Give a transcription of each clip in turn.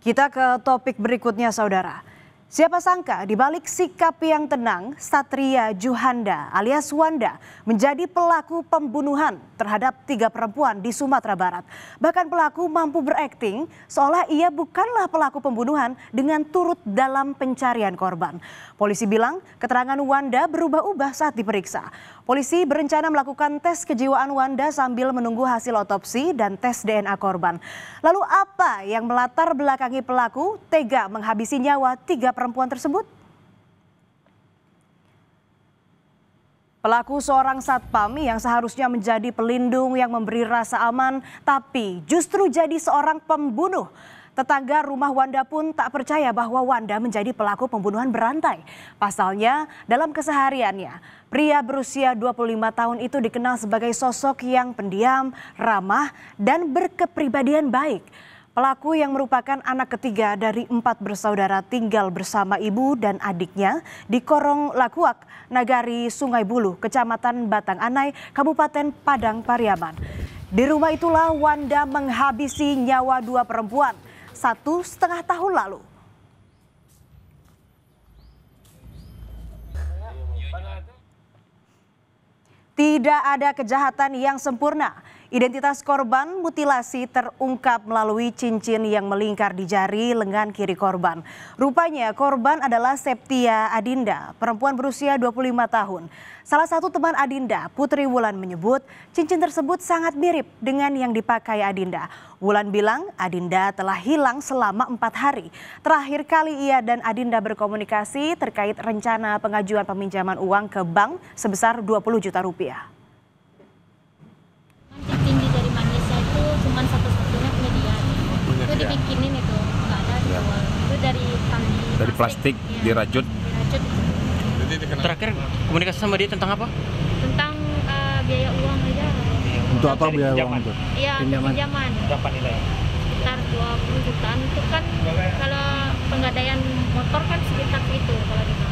Kita ke topik berikutnya, saudara. Siapa sangka di balik sikap yang tenang, Satria Juhanda alias Wanda menjadi pelaku pembunuhan terhadap 3 perempuan di Sumatera Barat. Bahkan pelaku mampu berakting seolah ia bukanlah pelaku pembunuhan dengan turut dalam pencarian korban. Polisi bilang keterangan Wanda berubah-ubah saat diperiksa. Polisi berencana melakukan tes kejiwaan Wanda sambil menunggu hasil otopsi dan tes DNA korban. Lalu apa yang melatar belakangi pelaku tega menghabisi nyawa 3 perempuan tersebut? Pelaku seorang satpam yang seharusnya menjadi pelindung yang memberi rasa aman, tapi justru jadi seorang pembunuh. Tetangga rumah Wanda pun tak percaya bahwa Wanda menjadi pelaku pembunuhan berantai. Pasalnya, dalam kesehariannya, pria berusia 25 tahun itu dikenal sebagai sosok yang pendiam, ramah, dan berkepribadian baik. Pelaku yang merupakan anak ketiga dari 4 bersaudara tinggal bersama ibu dan adiknya di Korong Lakuak, Nagari Sungai Buluh, Kecamatan Batang Anai, Kabupaten Padang Pariaman. Di rumah itulah Wanda menghabisi nyawa 2 perempuan 1,5 tahun lalu. Tidak ada kejahatan yang sempurna. Identitas korban mutilasi terungkap melalui cincin yang melingkar di jari lengan kiri korban. Rupanya korban adalah Septia Adinda, perempuan berusia 25 tahun. Salah satu teman Adinda, Putri Wulan, menyebut cincin tersebut sangat mirip dengan yang dipakai Adinda. Wulan bilang Adinda telah hilang selama 4 hari. Terakhir kali ia dan Adinda berkomunikasi terkait rencana pengajuan peminjaman uang ke bank sebesar 20 juta rupiah. Cincin di jari manisnya itu cuma satu-satunya punya dia. Itu dibikinin itu, nggak ada dijual. Itu dari plastik, ya, dirajut. Terakhir komunikasi sama dia tentang apa? Tentang biaya uang aja. Untuk apa biaya uang itu? Iya, pinjaman. Berapa nilai? Sekitar 20 jutaan. Itu kan kalau penggadaian motor kan sekitar itu kalau di bank.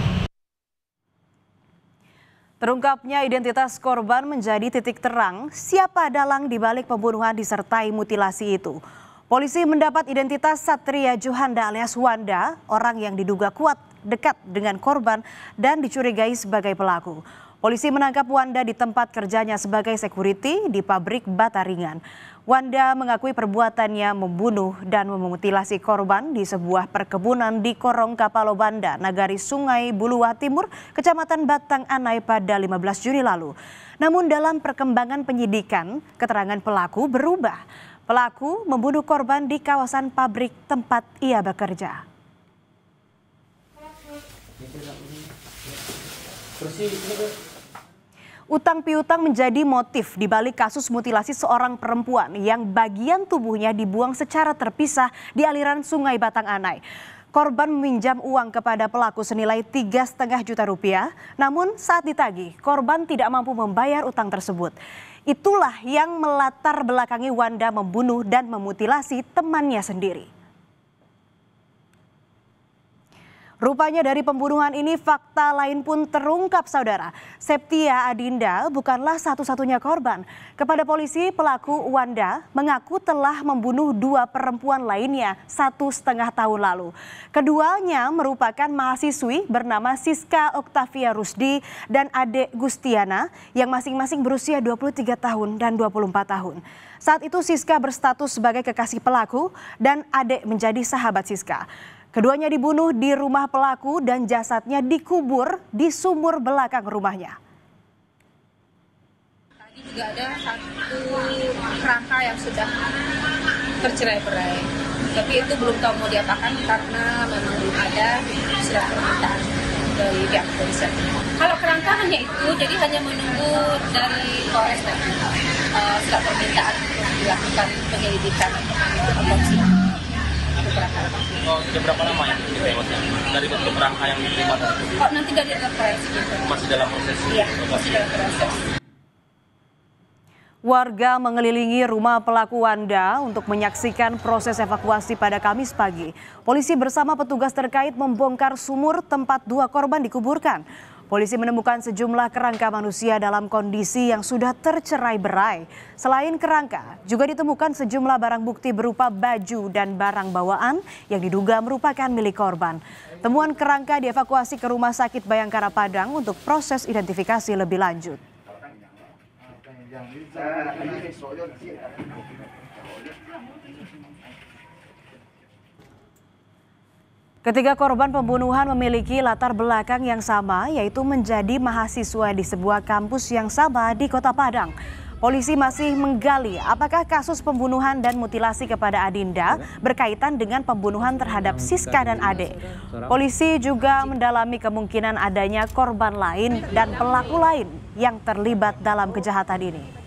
Terungkapnya identitas korban menjadi titik terang siapa dalang di balik pembunuhan disertai mutilasi itu. Polisi mendapat identitas Satria Juhanda alias Wanda, orang yang diduga kuat dekat dengan korban dan dicurigai sebagai pelaku. Polisi menangkap Wanda di tempat kerjanya sebagai security di pabrik bata ringan. Wanda mengakui perbuatannya membunuh dan memutilasi korban di sebuah perkebunan di Korong Kapalo Banda, Nagari Sungai Buluh Timur, Kecamatan Batang Anai pada 15 Juni lalu. Namun dalam perkembangan penyidikan, keterangan pelaku berubah. Pelaku membunuh korban di kawasan pabrik tempat ia bekerja. Utang piutang menjadi motif di balik kasus mutilasi seorang perempuan yang bagian tubuhnya dibuang secara terpisah di aliran Sungai Batang Anai. Korban meminjam uang kepada pelaku senilai 3,5 juta rupiah, namun saat ditagih, korban tidak mampu membayar utang tersebut. Itulah yang melatar belakangi Wanda membunuh dan memutilasi temannya sendiri. Rupanya dari pembunuhan ini fakta lain pun terungkap, saudara. Septia Adinda bukanlah satu-satunya korban. Kepada polisi, pelaku Wanda mengaku telah membunuh 2 perempuan lainnya 1,5 tahun lalu. Keduanya merupakan mahasiswi bernama Siska Oktavia Rusdi dan Ade Gustiana yang masing-masing berusia 23 tahun dan 24 tahun. Saat itu Siska berstatus sebagai kekasih pelaku dan Ade menjadi sahabat Siska. Keduanya dibunuh di rumah pelaku dan jasadnya dikubur di sumur belakang rumahnya. Tadi juga ada satu kerangka yang sudah tercerai-berai. Tapi itu belum tahu mau diapakan karena memang belum ada surat permintaan dari pihak kepolisian. Kalau kerangka hanya itu, jadi hanya menunggu dari Polres surat permintaan untuk dilakukan penyelidikan otopsi. Oh, sudah berapa lama ya ditewasnya? Dari bentuk kerangka yang diterima tadi? Oh, nanti dari referensi gitu. Masih dalam proses? Iya, masih dalam proses. Warga mengelilingi rumah pelaku Wanda untuk menyaksikan proses evakuasi pada Kamis pagi. Polisi bersama petugas terkait membongkar sumur tempat 2 korban dikuburkan. Polisi menemukan sejumlah kerangka manusia dalam kondisi yang sudah tercerai-berai. Selain kerangka, juga ditemukan sejumlah barang bukti berupa baju dan barang bawaan yang diduga merupakan milik korban. Temuan kerangka dievakuasi ke Rumah Sakit Bayangkara Padang untuk proses identifikasi lebih lanjut. Ketiga korban pembunuhan memiliki latar belakang yang sama, yaitu menjadi mahasiswa di sebuah kampus yang sama di Kota Padang. Polisi masih menggali apakah kasus pembunuhan dan mutilasi kepada Adinda berkaitan dengan pembunuhan terhadap Siska dan Ade. Polisi juga mendalami kemungkinan adanya korban lain dan pelaku lain yang terlibat dalam kejahatan ini.